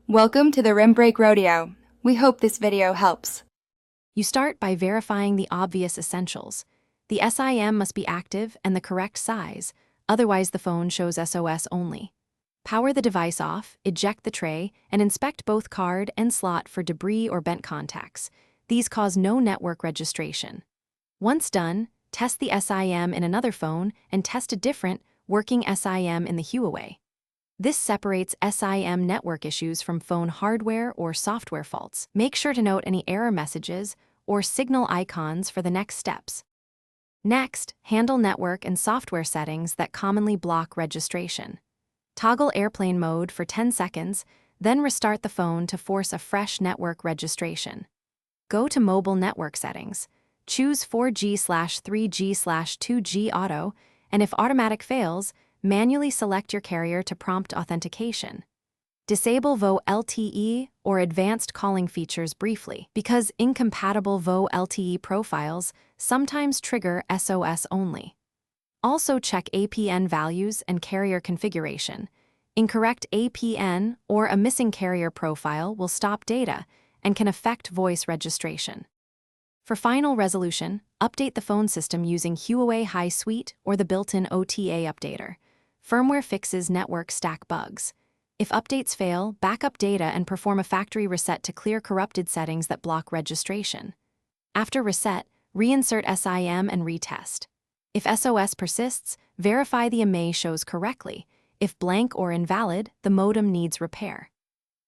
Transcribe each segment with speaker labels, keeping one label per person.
Speaker 1: Welcome to the Rim Break Rodeo. We hope this video helps.
Speaker 2: You start by verifying the obvious essentials. The SIM must be active and the correct size, otherwise the phone shows SOS only. Power the device off, eject the tray, and inspect both card and slot for debris or bent contacts. These cause no network registration. Once done, test the SIM in another phone and test a different, working SIM in the Huawei. This separates SIM network issues from phone hardware or software faults. Make sure to note any error messages or signal icons for the next steps. Next, handle network and software settings that commonly block registration. Toggle airplane mode for 10 seconds, then restart the phone to force a fresh network registration. Go to Mobile Network Settings. Choose 4G/3G/2G Auto, and if automatic fails, manually select your carrier to prompt authentication. Disable VoLTE LTE or advanced calling features briefly, because incompatible VoLTE LTE profiles sometimes trigger SOS only. Also check APN values and carrier configuration. Incorrect APN or a missing carrier profile will stop data and can affect voice registration. For final resolution, update the phone system using Huawei High Suite or the built-in OTA updater. Firmware fixes network stack bugs. If updates fail, backup data and perform a factory reset to clear corrupted settings that block registration. After reset, reinsert SIM and retest. If SOS persists, verify the IMEI shows correctly. If blank or invalid, the modem needs repair.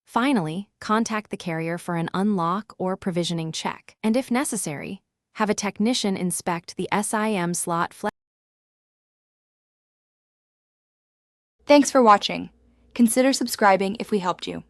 Speaker 2: Finally, contact the carrier for an unlock or provisioning check, and if necessary, have a technician inspect the SIM slot.
Speaker 1: Thanks for watching. Consider subscribing if we helped you.